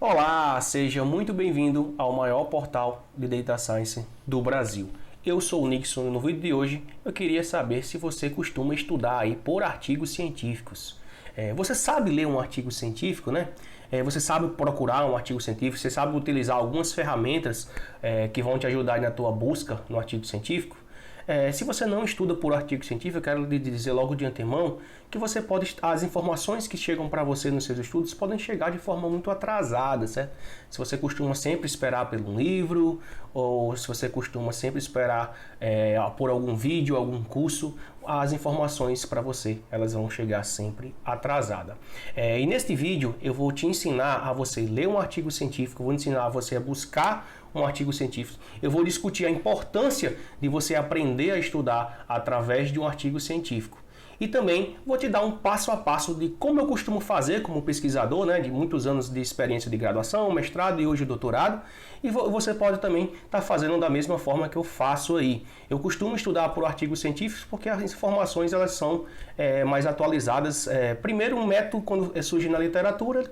Olá, seja muito bem-vindo ao maior portal de Data Science do Brasil. Eu sou o Nixon e no vídeo de hoje eu queria saber se você costuma estudar aí por artigos científicos. Você sabe ler um artigo científico, né? Você sabe procurar um artigo científico, você sabe utilizar algumas ferramentas que vão te ajudar na tua busca no artigo científico. Se você não estuda por artigo científico, eu quero lhe dizer logo de antemão que você pode, as informações que chegam para você nos seus estudos podem chegar de forma muito atrasada, certo? Se você costuma sempre esperar por um livro, ou se você costuma sempre esperar por algum vídeo, algum curso, as informações para você, elas vão chegar sempre atrasada. E neste vídeo eu vou te ensinar a você ler um artigo científico, vou ensinar a você a buscar um artigo científico. Eu vou discutir a importância de você aprender a estudar através de um artigo científico. E também vou te dar um passo a passo de como eu costumo fazer como pesquisador, né, de muitos anos de experiência de graduação, mestrado e hoje doutorado. E você pode também estar fazendo da mesma forma que eu faço aí. Eu costumo estudar por artigos científicos porque as informações elas são mais atualizadas. Primeiro, um método, quando surge na literatura,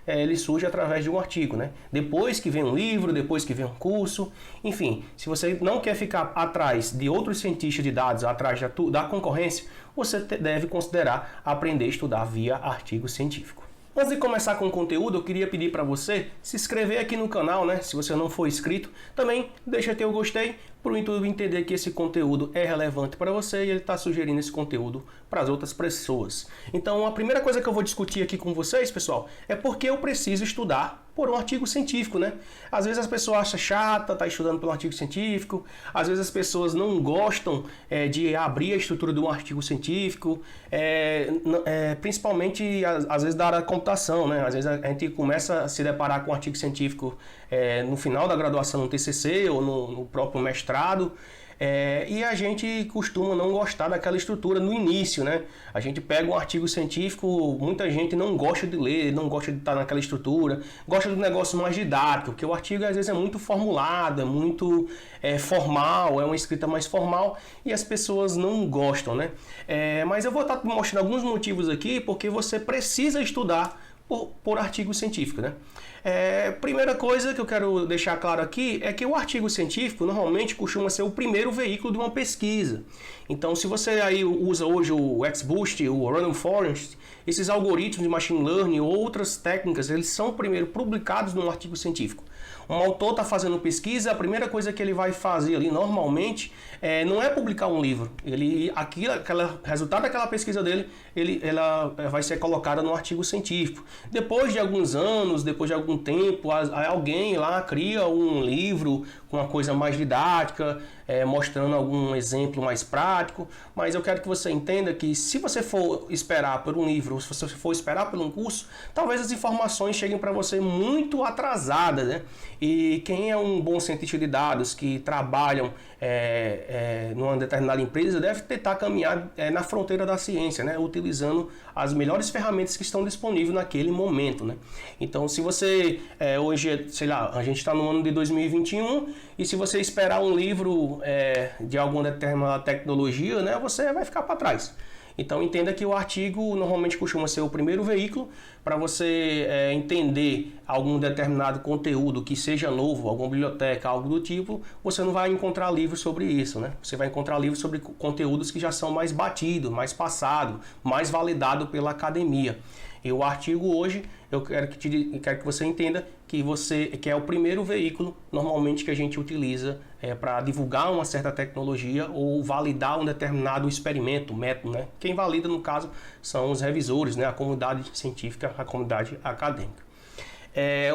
ele surge através de um artigo, né? Depois que vem um livro, depois que vem um curso. Enfim, se você não quer ficar atrás de outros cientistas de dados, atrás da concorrência, você deve considerar aprender a estudar via artigo científico. Antes de começar com o conteúdo, eu queria pedir para você se inscrever aqui no canal, né? Se você não for inscrito, também deixa teu gostei para o YouTube entender que esse conteúdo é relevante para você e ele está sugerindo esse conteúdo para as outras pessoas. Então, a primeira coisa que eu vou discutir aqui com vocês, pessoal, é porque eu preciso estudar por um artigo científico, né? Às vezes as pessoas acham chata estar estudando por um artigo científico, às vezes as pessoas não gostam de abrir a estrutura de um artigo científico, principalmente às vezes da área da computação, né? Às vezes a gente começa a se deparar com um artigo científico no final da graduação, no TCC ou no próprio mestrado, e a gente costuma não gostar daquela estrutura no início, né? A gente pega um artigo científico, muita gente não gosta de ler, não gosta de estar naquela estrutura, gosta do negócio mais didático, porque o artigo às vezes é muito formulado, é muito formal, é uma escrita mais formal e as pessoas não gostam, né? Mas eu vou estar mostrando alguns motivos aqui porque você precisa estudar por artigo científico, né? Primeira coisa que eu quero deixar claro aqui é que o artigo científico normalmente costuma ser o primeiro veículo de uma pesquisa. Então, se você aí usa hoje o XBoost, o Random Forest, esses algoritmos de machine learning ou outras técnicas, eles são primeiro publicados num artigo científico. Um autor está fazendo pesquisa, a primeira coisa que ele vai fazer ali normalmente não é publicar um livro. Resultado daquela pesquisa dele, ela vai ser colocada no artigo científico. Depois de alguns anos, depois de algum tempo, alguém lá cria um livro com uma coisa mais didática, mostrando algum exemplo mais prático, mas eu quero que você entenda que se você for esperar por um livro, ou se você for esperar por um curso, talvez as informações cheguem para você muito atrasadas, né? E quem é um bom cientista de dados que trabalham numa determinada empresa deve tentar caminhar na fronteira da ciência, né? Utilizando as melhores ferramentas que estão disponíveis naquele momento, né? Então, se você hoje, sei lá, a gente está no ano de 2021 e se você esperar um livro de alguma determinada tecnologia, né, você vai ficar para trás. Então entenda que o artigo normalmente costuma ser o primeiro veículo para você entender algum determinado conteúdo que seja novo, alguma biblioteca, algo do tipo. Você não vai encontrar livros sobre isso, né? Você vai encontrar livros sobre conteúdos que já são mais batidos, mais passados, mais validados pela academia. E o artigo hoje, eu quero que você entenda que é o primeiro veículo normalmente que a gente utiliza para divulgar uma certa tecnologia ou validar um determinado experimento, método, né? Quem valida, no caso, são os revisores, né? A comunidade científica, a comunidade acadêmica.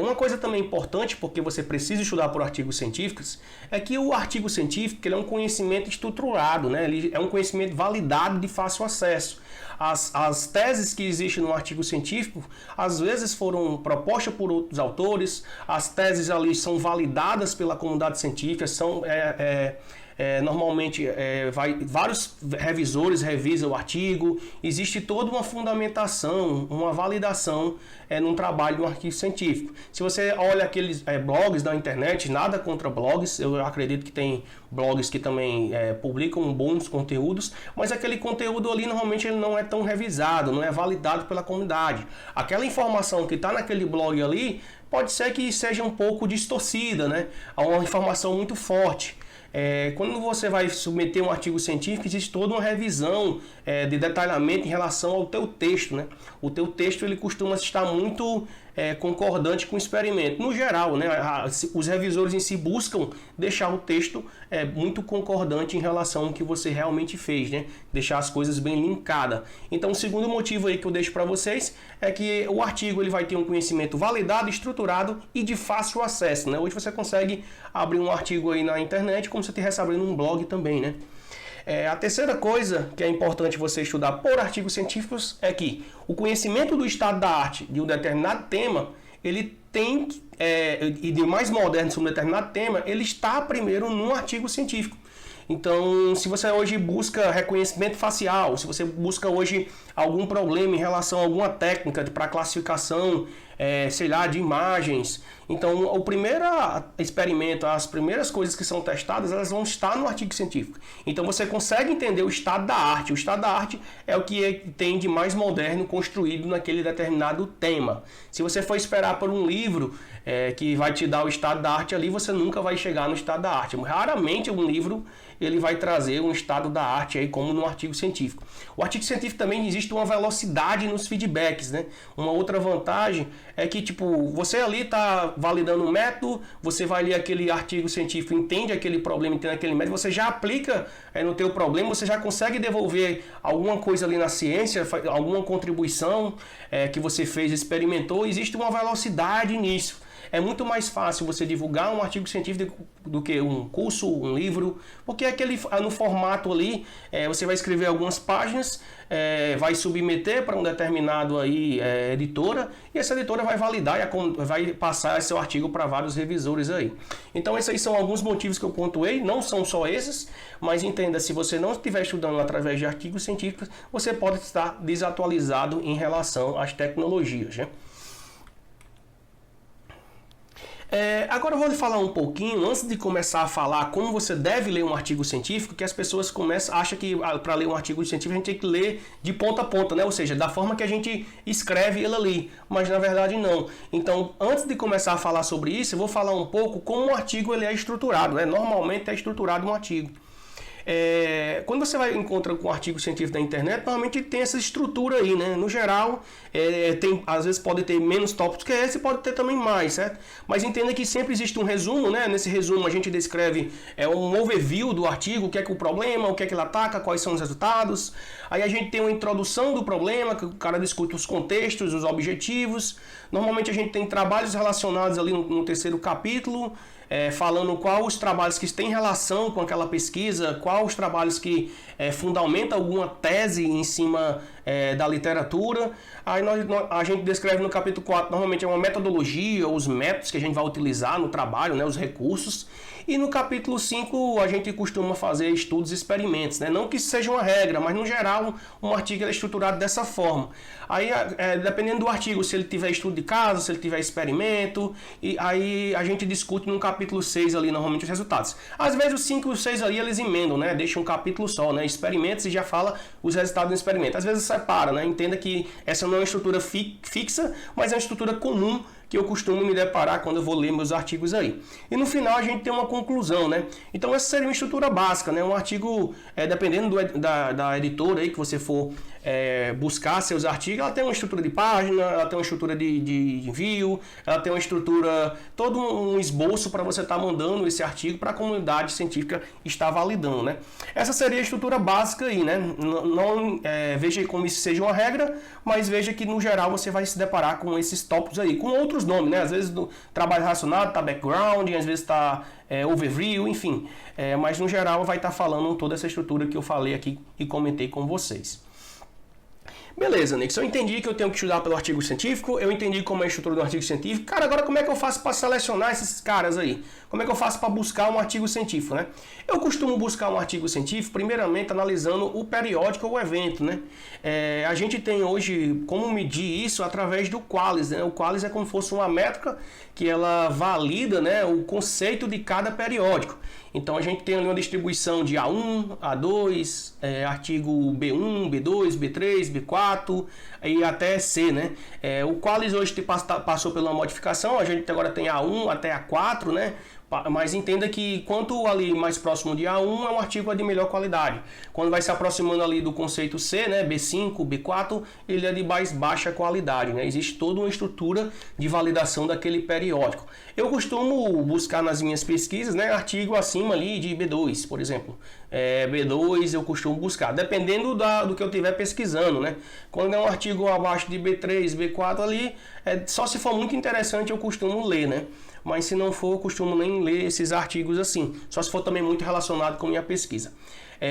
Uma coisa também importante, porque você precisa estudar por artigos científicos, é que o artigo científico ele é um conhecimento estruturado, né? Ele é um conhecimento validado de fácil acesso. As teses que existem no artigo científico, às vezes foram propostas por outros autores, as teses ali são validadas pela comunidade científica, Normalmente vários revisores revisam o artigo, existe toda uma fundamentação, uma validação num trabalho de um artigo científico. Se você olha aqueles blogs da internet, nada contra blogs, eu acredito que tem blogs que também publicam bons conteúdos, mas aquele conteúdo ali normalmente ele não é tão revisado, não é validado pela comunidade. Aquela informação que está naquele blog ali pode ser que seja um pouco distorcida, né? Há uma informação muito forte. Quando você vai submeter um artigo científico, existe toda uma revisão de detalhamento em relação ao teu texto, né? O teu texto ele costuma estar muito concordante com o experimento. No geral, né, os revisores em si buscam deixar o texto muito concordante em relação ao que você realmente fez, né? Deixar as coisas bem linkadas. Então, o segundo motivo aí que eu deixo para vocês é que o artigo ele vai ter um conhecimento validado, estruturado e de fácil acesso, né? Hoje você consegue abrir um artigo aí na internet como se você estivesse abrindo um blog também, né? A terceira coisa que é importante você estudar por artigos científicos é que o conhecimento do estado da arte de um determinado tema, ele tem, e de mais moderno sobre um determinado tema, ele está primeiro num artigo científico. Então, se você hoje busca reconhecimento facial, se você busca hoje algum problema em relação a alguma técnica para classificação, sei lá, de imagens, então o primeiro experimento, as primeiras coisas que são testadas, elas vão estar no artigo científico. Então você consegue entender o estado da arte. O estado da arte é o que tem de mais moderno construído naquele determinado tema. Se você for esperar por um livro que vai te dar o estado da arte ali, você nunca vai chegar no estado da arte. Raramente um livro ele vai trazer um estado da arte aí como no artigo científico. O artigo científico também existe uma velocidade nos feedbacks, né? Uma outra vantagem é que tipo, você ali está validando um método, você vai ler aquele artigo científico, entende aquele problema, entende aquele método, você já aplica no teu problema, você já consegue devolver alguma coisa ali na ciência, alguma contribuição que você fez, experimentou, existe uma velocidade nisso. É muito mais fácil você divulgar um artigo científico do que um curso, um livro, porque no formato ali, você vai escrever algumas páginas, vai submeter para um determinado aí, editora, e essa editora vai validar e vai passar seu artigo para vários revisores aí. Então esses aí são alguns motivos que eu pontuei, não são só esses, mas entenda, se você não estiver estudando através de artigos científicos, você pode estar desatualizado em relação às tecnologias, né? Agora eu vou lhe falar um pouquinho, antes de começar a falar como você deve ler um artigo científico, que as pessoas acham que para ler um artigo científico a gente tem que ler de ponta a ponta, né? Ou seja, da forma que a gente escreve ele ali, mas na verdade não. Então, antes de começar a falar sobre isso, eu vou falar um pouco como um artigo ele é estruturado, né? Normalmente é estruturado um artigo. Quando você vai encontrar com um artigo científico na internet, normalmente tem essa estrutura aí, né? No geral, às vezes pode ter menos tópicos que esse, pode ter também mais, certo? Mas entenda que sempre existe um resumo, né? Nesse resumo a gente descreve um overview do artigo, o que é que o problema, o que é que ele ataca, quais são os resultados. Aí a gente tem uma introdução do problema, que o cara discute os contextos, os objetivos. Normalmente a gente tem trabalhos relacionados ali no terceiro capítulo, falando quais os trabalhos que têm relação com aquela pesquisa, quais os trabalhos que fundamentam alguma tese em cima da literatura. Aí a gente descreve no capítulo 4, normalmente é uma metodologia, os métodos que a gente vai utilizar no trabalho, né, os recursos. E no capítulo 5 a gente costuma fazer estudos e experimentos, né? Não que isso seja uma regra, mas no geral um artigo é estruturado dessa forma. Aí dependendo do artigo, se ele tiver estudo de caso, se ele tiver experimento, e aí a gente discute no capítulo 6 ali normalmente os resultados. Às vezes os 5 e os 6 ali eles emendam, né? Deixam um capítulo só, né? Experimentos e já fala os resultados do experimento. Às vezes separa, né? Entenda que essa não é uma estrutura fixa, mas é uma estrutura comum que eu costumo me deparar quando eu vou ler meus artigos aí. E no final a gente tem uma conclusão, né? Então essa seria uma estrutura básica, né? Um artigo, dependendo da editora aí que você for buscar seus artigos, ela tem uma estrutura de página, ela tem uma estrutura de envio, ela tem uma estrutura, todo um esboço para você estar mandando esse artigo para a comunidade científica estar validando, né? Essa seria a estrutura básica aí, né? Não veja como isso seja uma regra, mas veja que no geral você vai se deparar com esses tópicos aí, com outros nomes, né? Às vezes do trabalho relacionado está background, às vezes está overview, enfim. Mas no geral vai estar falando toda essa estrutura que eu falei aqui e comentei com vocês. Beleza, Nix, eu entendi que eu tenho que estudar pelo artigo científico, eu entendi como é a estrutura do artigo científico. Cara, agora como é que eu faço para selecionar esses caras aí? Como é que eu faço para buscar um artigo científico, né? Eu costumo buscar um artigo científico, primeiramente, analisando o periódico ou o evento, né? A gente tem hoje como medir isso através do Qualys, né? O Qualys é como se fosse uma métrica que ela valida, né, o conceito de cada periódico. Então a gente tem ali uma distribuição de A1, A2, artigo B1, B2, B3, B4 e até C, né? O Qualys hoje passou pela modificação, a gente agora tem A1 até A4, né? Mas entenda que quanto ali mais próximo de A1 é um artigo de melhor qualidade. Quando vai se aproximando ali do conceito C, né, B5, B4, ele é de mais baixa qualidade, né? Existe toda uma estrutura de validação daquele periódico. Eu costumo buscar nas minhas pesquisas, né, artigo acima ali de B2, por exemplo. B2 eu costumo buscar, dependendo do que eu estiver pesquisando, né? Quando é um artigo abaixo de B3, B4 ali, só se for muito interessante eu costumo ler, né? Mas se não for, eu costumo nem ler esses artigos assim, só se for também muito relacionado com a minha pesquisa.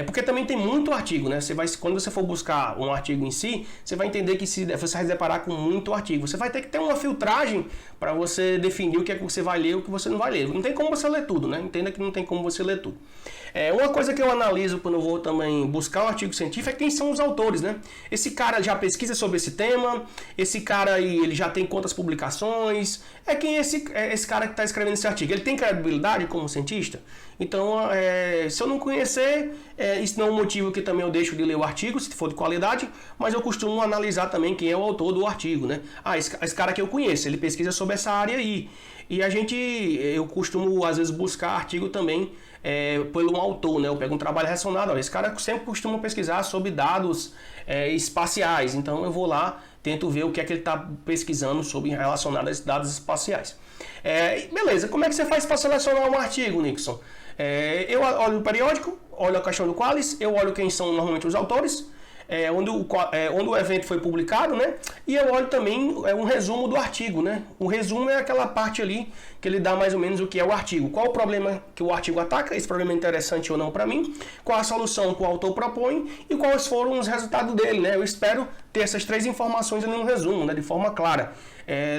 Porque também tem muito artigo, né? Quando você for buscar um artigo em si, você vai entender que você vai se deparar com muito artigo. Você vai ter que ter uma filtragem para você definir o que é que você vai ler e o que você não vai ler. Não tem como você ler tudo, né? Entenda que não tem como você ler tudo. Uma coisa que eu analiso quando eu vou também buscar um artigo científico é quem são os autores, né? Esse cara já pesquisa sobre esse tema, esse cara aí ele já tem quantas publicações, quem é esse cara que está escrevendo esse artigo? Ele tem credibilidade como cientista? Então, se eu não conhecer, isso não é um motivo que também eu deixo de ler o artigo, se for de qualidade, mas eu costumo analisar também quem é o autor do artigo, né? Esse cara que eu conheço, ele pesquisa sobre essa área aí. E eu costumo, às vezes, buscar artigo também pelo autor, né? Eu pego um trabalho relacionado, esse cara sempre costuma pesquisar sobre dados espaciais, então eu vou lá, tento ver o que é que ele está pesquisando sobre relacionado a esses dados espaciais. Beleza, como é que você faz para selecionar um artigo, Nixon? Eu olho o periódico, olho a questão do Qualys, eu olho quem são normalmente os autores, onde o evento foi publicado, né? E eu olho também um resumo do artigo, né? O resumo é aquela parte ali que ele dá mais ou menos o que é o artigo. Qual o problema que o artigo ataca? Esse problema é interessante ou não para mim? Qual a solução que o autor propõe? E quais foram os resultados dele, né? Eu espero ter essas três informações ali no resumo, né? De forma clara.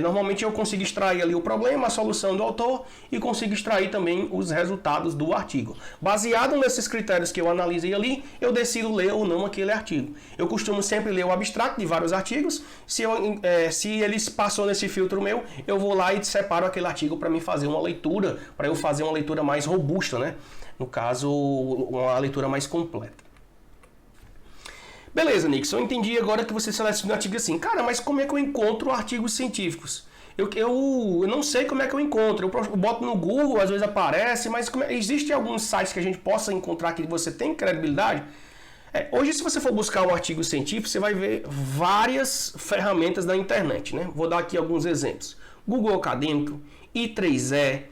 Normalmente eu consigo extrair ali o problema, a solução do autor e consigo extrair também os resultados do artigo. Baseado nesses critérios que eu analisei ali, eu decido ler ou não aquele artigo. Eu costumo sempre ler o abstrato de vários artigos. Se eles passou nesse filtro meu, eu vou lá e separo aquele artigo para me fazer uma leitura, para eu fazer uma leitura mais robusta, né? No caso, uma leitura mais completa. Beleza, Nixon, eu entendi agora que você seleciona artigo assim. Cara, mas como é que eu encontro artigos científicos? Eu não sei como é que eu encontro. Eu boto no Google, às vezes aparece, mas existem alguns sites que a gente possa encontrar que você tem credibilidade? Hoje, se você for buscar um artigo científico, você vai ver várias ferramentas na internet, né? Vou dar aqui alguns exemplos. Google Acadêmico, I3E,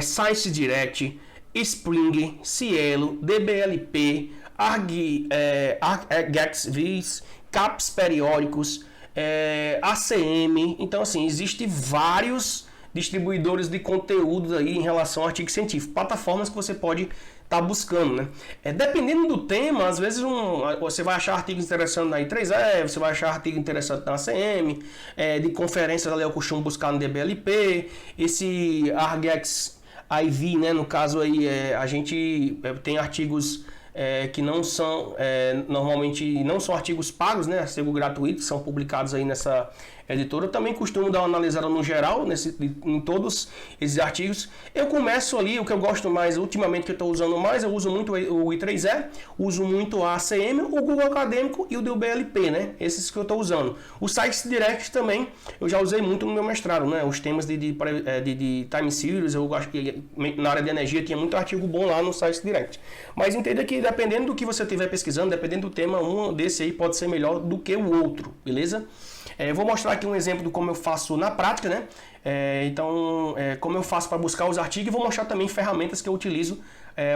Science Direct, Spring, Cielo, DBLP, ArcGIS, CAPES periódicos, ACM. Então, assim, existem vários distribuidores de conteúdos aí em relação ao artigo científico, plataformas que você pode estar buscando, né? Dependendo do tema, às vezes você vai achar artigos interessantes na I3E, você vai achar artigo interessante na ACM, de conferências ali eu costumo buscar no DBLP, esse ArcGIS IV, né? No caso aí, a gente tem artigos que não são, normalmente não são artigos pagos, né? Artigos gratuitos, são publicados aí nessa editora. Eu também costumo dar uma analisada no geral, em todos esses artigos. Eu começo ali, o que eu gosto mais, ultimamente que eu estou usando mais, eu uso muito o I3E, uso muito a ACM, o Google Acadêmico e o DBLP, né? Esses que eu estou usando. O Science Direct também, eu já usei muito no meu mestrado, né? Os temas de time series, eu acho que na área de energia tinha muito artigo bom lá no Science Direct. Mas entenda que dependendo do que você estiver pesquisando, dependendo do tema, um desse aí pode ser melhor do que o outro, beleza? Eu vou mostrar aqui um exemplo de como eu faço na prática, né? Como eu faço para buscar os artigos, e vou mostrar também ferramentas que eu utilizo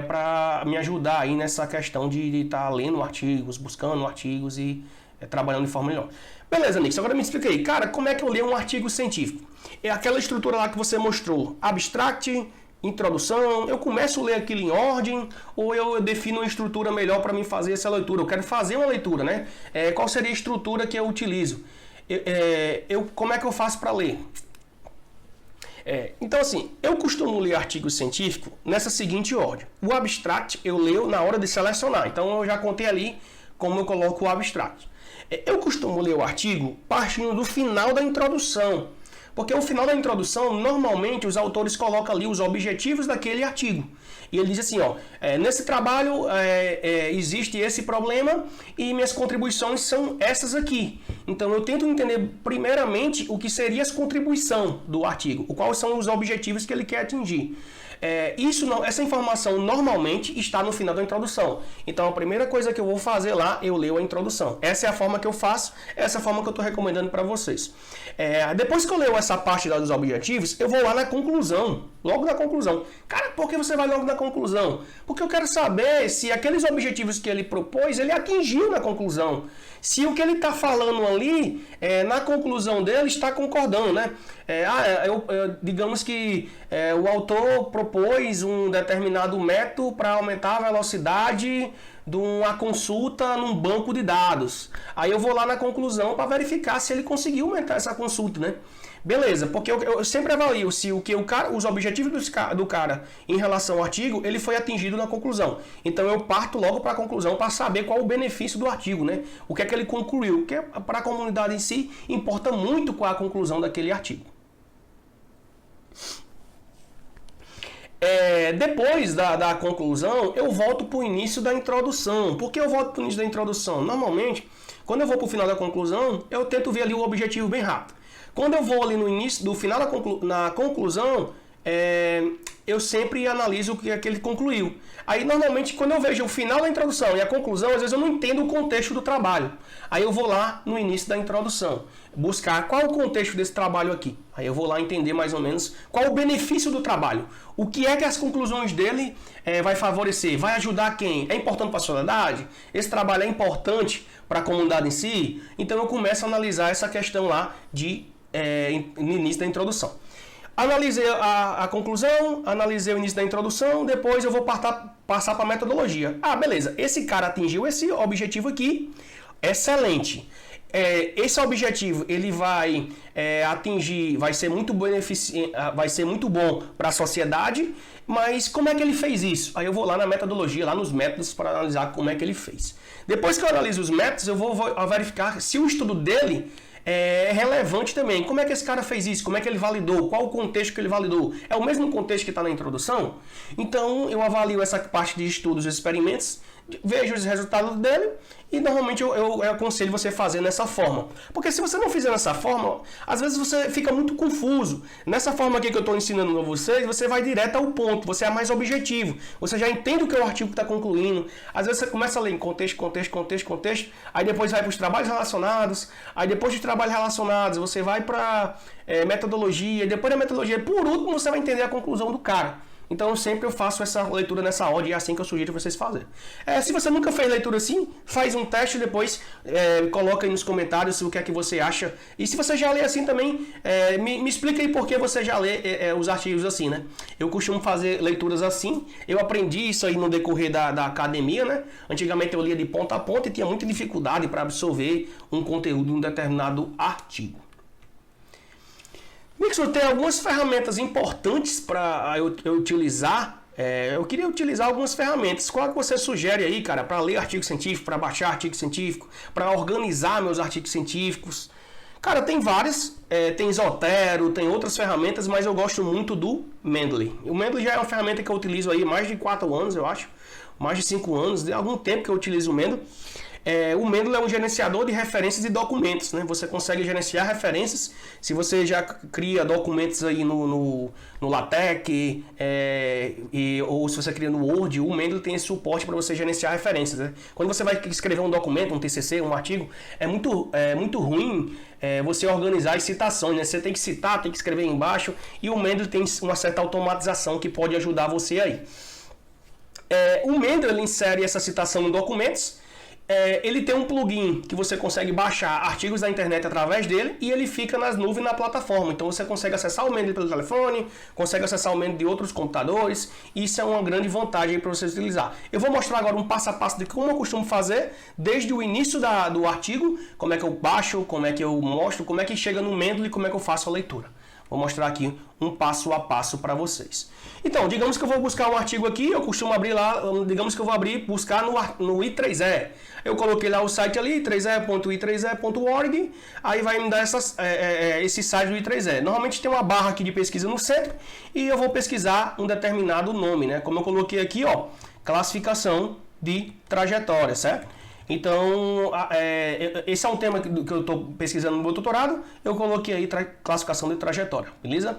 para me ajudar aí nessa questão de estar lendo artigos, buscando artigos e trabalhando de forma melhor. Beleza, Nix, agora me explica aí, cara, como é que eu leio um artigo científico? É aquela estrutura lá que você mostrou, abstract, introdução, eu começo a ler aquilo em ordem, ou eu defino uma estrutura melhor para mim fazer essa leitura? Eu quero fazer uma leitura, né? Qual seria a estrutura que eu utilizo? Como é que eu faço para ler? Então, assim, eu costumo ler artigo científico nessa seguinte ordem. O abstract eu leio na hora de selecionar. Então, eu já contei ali como eu coloco o abstract. Eu costumo ler o artigo partindo do final da introdução. Porque no final da introdução, normalmente, os autores colocam ali os objetivos daquele artigo. E ele diz assim, nesse trabalho existe esse problema e minhas contribuições são essas aqui. Então, eu tento entender primeiramente o que seria a contribuição do artigo, quais são os objetivos que ele quer atingir. Essa informação normalmente está no final da introdução. Então, a primeira coisa que eu vou fazer lá, eu leio a introdução. Essa é a forma que eu faço, essa é a forma que eu estou recomendando para vocês. Depois que eu leio essa parte dos objetivos, eu vou lá na conclusão, logo na conclusão. Cara, por que você vai logo na conclusão? Porque eu quero saber se aqueles objetivos que ele propôs, ele atingiu na conclusão. Se o que ele está falando ali, na conclusão dele, está concordando, né? Digamos que o autor propôs um determinado método para aumentar a velocidade de uma consulta num banco de dados. Aí eu vou lá na conclusão para verificar se ele conseguiu aumentar essa consulta, né? Beleza, porque eu sempre avalio se os objetivos do cara em relação ao artigo, ele foi atingido na conclusão. Então eu parto logo para a conclusão para saber qual o benefício do artigo, né? O que é que ele concluiu, porque para a comunidade em si importa muito qual a conclusão daquele artigo. Depois da conclusão, eu volto para o início da introdução. Por que eu volto para o início da introdução? Normalmente, quando eu vou para o final da conclusão, eu tento ver ali o objetivo bem rápido. Quando eu vou ali no início, do final na conclusão, eu sempre analiso o que é que ele concluiu. Aí, normalmente, quando eu vejo o final da introdução e a conclusão, às vezes eu não entendo o contexto do trabalho. Aí eu vou lá no início da introdução, buscar qual o contexto desse trabalho aqui. Aí eu vou lá entender mais ou menos qual o benefício do trabalho. O que é que as conclusões dele vai favorecer? Vai ajudar quem? É importante para a sociedade? Esse trabalho é importante para a comunidade em si? Então eu começo a analisar essa questão lá no início da introdução. Analisei a conclusão, analisei o início da introdução, depois eu vou passar para a metodologia. Beleza, esse cara atingiu esse objetivo aqui, excelente. Esse objetivo ele vai atingir, vai ser muito bom para a sociedade, mas como é que ele fez isso? Aí eu vou lá na metodologia, lá nos métodos para analisar como é que ele fez. Depois que eu analiso os métodos, eu vou verificar se o estudo dele é relevante também. Como é que esse cara fez isso? Como é que ele validou? Qual o contexto que ele validou? É o mesmo contexto que está na introdução? Então, eu avalio essa parte de estudos e experimentos, vejo os resultados dele e normalmente eu aconselho você fazer nessa forma. Porque se você não fizer dessa forma, às vezes você fica muito confuso. Nessa forma aqui que eu estou ensinando a vocês, você vai direto ao ponto, você é mais objetivo. Você já entende o que o artigo está concluindo. Às vezes você começa a ler em contexto, aí depois vai para os trabalhos relacionados, aí depois dos trabalhos relacionados você vai para metodologia, depois da metodologia, por último você vai entender a conclusão do cara. Então sempre eu faço essa leitura nessa ordem e é assim que eu sugiro vocês fazerem. Se você nunca fez leitura assim, faz um teste e depois coloca aí nos comentários o que é que você acha. E se você já lê assim também, me explica aí por que você já lê os artigos assim, né? Eu costumo fazer leituras assim. Eu aprendi isso aí no decorrer da academia, né? Antigamente eu lia de ponta a ponta e tinha muita dificuldade para absorver um conteúdo de um determinado artigo. Mixer tem algumas ferramentas importantes para eu utilizar. Eu queria utilizar algumas ferramentas. Qual que você sugere aí, cara, para ler artigo científico, para baixar artigo científico, para organizar meus artigos científicos? Cara, tem várias. Tem Zotero, tem outras ferramentas, mas eu gosto muito do Mendeley. O Mendeley já é uma ferramenta que eu utilizo aí há mais de 4 anos, eu acho. Mais de 5 anos, de algum tempo que eu utilizo o Mendeley. O Mendeley é um gerenciador de referências e documentos, né? Você consegue gerenciar referências. Se você já cria documentos aí no LaTeX, ou se você cria no Word, o Mendeley tem esse suporte para você gerenciar referências, né? Quando você vai escrever um documento, um TCC, um artigo, é muito ruim você organizar as citações, né? Você tem que citar, tem que escrever embaixo, e o Mendeley tem uma certa automatização que pode ajudar você aí. O Mendeley insere essa citação em documentos. ele tem um plugin que você consegue baixar artigos da internet através dele e ele fica nas nuvens na plataforma. Então você consegue acessar o Mendeley pelo telefone, consegue acessar o Mendeley de outros computadores. Isso é uma grande vantagem para você utilizar. Eu vou mostrar agora um passo a passo de como eu costumo fazer desde o início do artigo, como é que eu baixo, como é que eu mostro, como é que chega no Mendeley e como é que eu faço a leitura. Vou mostrar aqui um passo a passo para vocês. Então, digamos que eu vou buscar um artigo aqui, eu costumo abrir lá, digamos que eu vou buscar no I3E. Eu coloquei lá o site ali, i3e.i3e.org, aí vai me dar esse site do I3E. Normalmente tem uma barra aqui de pesquisa no centro e eu vou pesquisar um determinado nome, né? Como eu coloquei aqui, ó, classificação de trajetória, certo? Então, esse é um tema que eu estou pesquisando no meu doutorado, eu coloquei aí classificação de trajetória, beleza?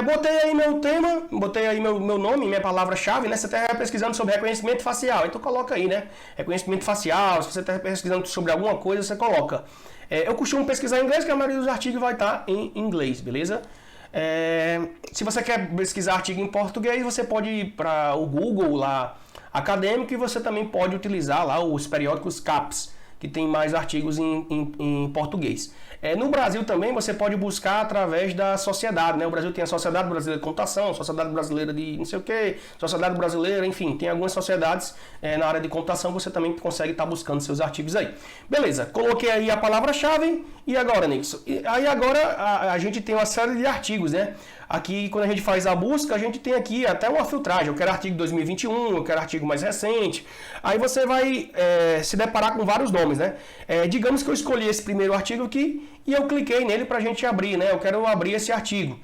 Botei aí meu tema, botei aí meu nome, minha palavra-chave, né? Você está pesquisando sobre reconhecimento facial, então coloca aí, né? Reconhecimento facial, se você está pesquisando sobre alguma coisa, você coloca. Eu costumo pesquisar em inglês, porque a maioria dos artigos vai estar em inglês, beleza? Se você quer pesquisar artigo em português, você pode ir para o Google lá, acadêmico, e você também pode utilizar lá os periódicos CAPES, que tem mais artigos em português. No Brasil também você pode buscar através da sociedade, né? O Brasil tem a Sociedade Brasileira de Computação, Sociedade Brasileira de não sei o que, Sociedade Brasileira, enfim, tem algumas sociedades na área de computação que você também consegue estar buscando seus artigos aí. Beleza, coloquei aí a palavra-chave e agora, Nixon? Aí agora a gente tem uma série de artigos, né? Aqui, quando a gente faz a busca, a gente tem aqui até uma filtragem. Eu quero artigo 2021, eu quero artigo mais recente. Aí você vai se deparar com vários nomes, né? Digamos que eu escolhi esse primeiro artigo aqui e eu cliquei nele para a gente abrir, né? Eu quero abrir esse artigo.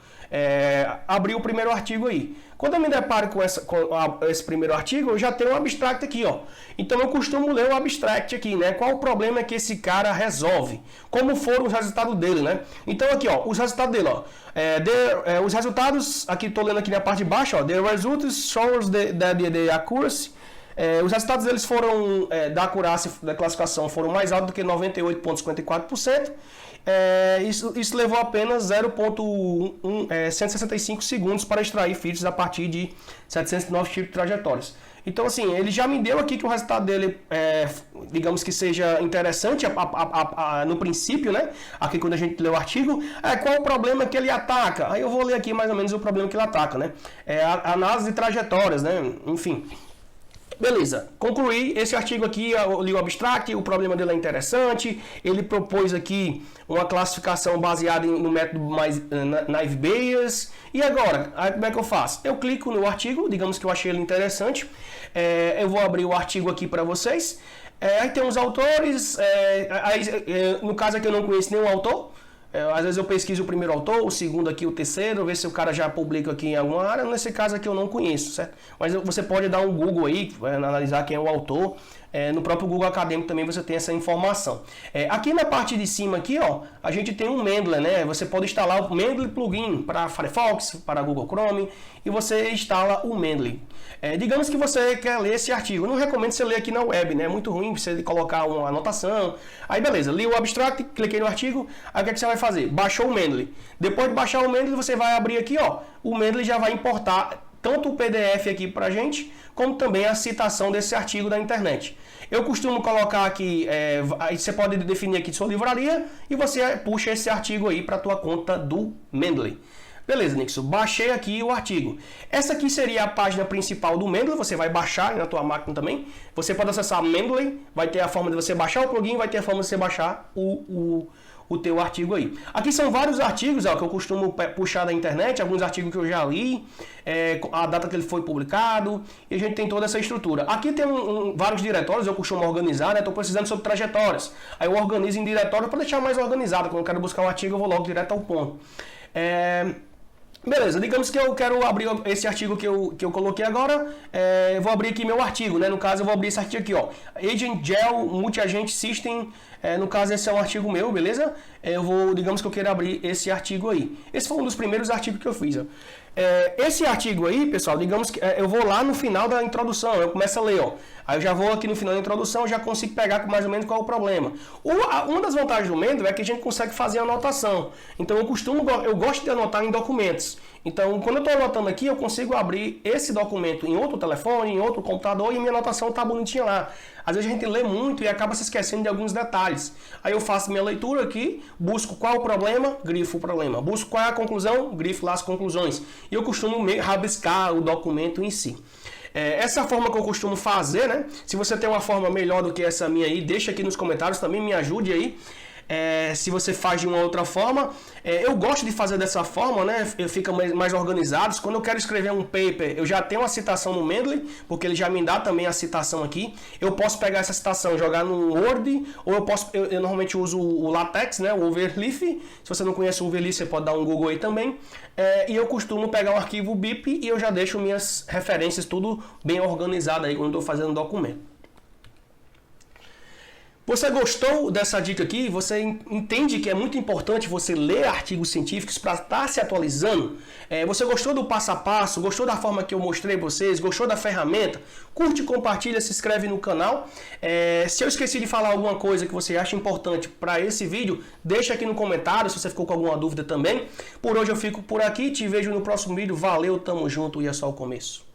Abrir o primeiro artigo aí. Quando eu me deparo com esse primeiro artigo, eu já tenho um abstract aqui, ó. Então eu costumo ler o abstract aqui, né? Qual o problema que esse cara resolve? Como foram os resultados dele, né? Então aqui, ó, os resultados dele, ó. Os resultados, aqui estou lendo aqui na parte de baixo, ó. The results shows the accuracy. Os resultados deles foram, da acurácia da classificação, foram mais altos do que 98,54%. Isso levou apenas 165 segundos para extrair feeds a partir de 709 tipos de trajetórias. Então, assim, ele já me deu aqui que o resultado dele, digamos que seja interessante no princípio, né? Aqui quando a gente lê o artigo, qual o problema que ele ataca? Aí eu vou ler aqui mais ou menos o problema que ele ataca, né? A análise de trajetórias, né? Enfim. Beleza, concluí esse artigo aqui, eu li o abstract, o problema dele é interessante, ele propôs aqui uma classificação baseada no método mais Naive Bayes. E agora, como é que eu faço? Eu clico no artigo, digamos que eu achei ele interessante, eu vou abrir o artigo aqui para vocês, aí tem os autores, no caso aqui eu não conheço nenhum autor. Às vezes eu pesquiso o primeiro autor, o segundo aqui, o terceiro, ver se o cara já publica aqui em alguma área. Nesse caso aqui eu não conheço, certo? Mas você pode dar um Google aí, analisar quem é o autor. No próprio Google Acadêmico também você tem essa informação. Aqui na parte de cima aqui, ó, a gente tem um Mendeley, né? Você pode instalar o Mendeley plugin para Firefox, para Google Chrome, e você instala o Mendeley. Digamos que você quer ler esse artigo. Eu não recomendo você ler aqui na web, né? É muito ruim você colocar uma anotação. Aí beleza, li o abstract, cliquei no artigo, aí o que você vai fazer? Baixou o Mendeley. Depois de baixar o Mendeley, você vai abrir aqui, ó, o Mendeley já vai importar tanto o PDF aqui pra gente, como também a citação desse artigo da internet. Eu costumo colocar aqui, aí você pode definir aqui sua livraria e você puxa esse artigo aí para a tua conta do Mendeley. Beleza, Nixon, baixei aqui o artigo. Essa aqui seria a página principal do Mendeley, você vai baixar na tua máquina também. Você pode acessar Mendeley, vai ter a forma de você baixar o plugin, vai ter a forma de você baixar o teu artigo aí. Aqui são vários artigos que eu costumo puxar da internet, alguns artigos que eu já li, a data que ele foi publicado, e a gente tem toda essa estrutura. Aqui tem vários diretórios, eu costumo organizar, né? Estou precisando sobre trajetórias. Aí eu organizo em diretório para deixar mais organizado. Quando eu quero buscar um artigo, eu vou logo direto ao ponto. Beleza, digamos que eu quero abrir esse artigo que eu coloquei agora, vou abrir aqui meu artigo, né? No caso eu vou abrir esse artigo aqui, ó, Agent Gel Multi-Agent System, no caso esse é um artigo meu, beleza? Digamos que eu quero abrir esse artigo aí. Esse foi um dos primeiros artigos que eu fiz, ó. Esse artigo aí, pessoal, digamos que eu vou lá no final da introdução, eu começo a ler, ó. Aí eu já vou aqui no final da introdução, já consigo pegar mais ou menos qual é o problema. Uma das vantagens do Mendeley é que a gente consegue fazer anotação. Então eu gosto de anotar em documentos. Então, quando eu estou anotando aqui, eu consigo abrir esse documento em outro telefone, em outro computador e minha anotação está bonitinha lá. Às vezes a gente lê muito e acaba se esquecendo de alguns detalhes. Aí eu faço minha leitura aqui, busco qual o problema, grifo o problema. Busco qual é a conclusão, grifo lá as conclusões. E eu costumo rabiscar o documento em si. Essa é a forma que eu costumo fazer, né? Se você tem uma forma melhor do que essa minha aí, deixa aqui nos comentários, também me ajude aí. Se você faz de uma outra forma, eu gosto de fazer dessa forma, né? Fica mais organizado. Quando eu quero escrever um paper, eu já tenho uma citação no Mendeley, porque ele já me dá também a citação aqui. Eu posso pegar essa citação, jogar no Word, ou eu normalmente uso o LaTeX, né? O Overleaf. Se você não conhece o Overleaf, você pode dar um Google aí também. E eu costumo pegar um arquivo BIP e eu já deixo minhas referências tudo bem organizado aí quando eu estou fazendo um documento. Você gostou dessa dica aqui? Você entende que é muito importante você ler artigos científicos para estar se atualizando? Você gostou do passo a passo? Gostou da forma que eu mostrei para vocês? Gostou da ferramenta? Curte, compartilha, se inscreve no canal. Se eu esqueci de falar alguma coisa que você acha importante para esse vídeo, deixa aqui no comentário se você ficou com alguma dúvida também. Por hoje eu fico por aqui, te vejo no próximo vídeo. Valeu, tamo junto e é só o começo.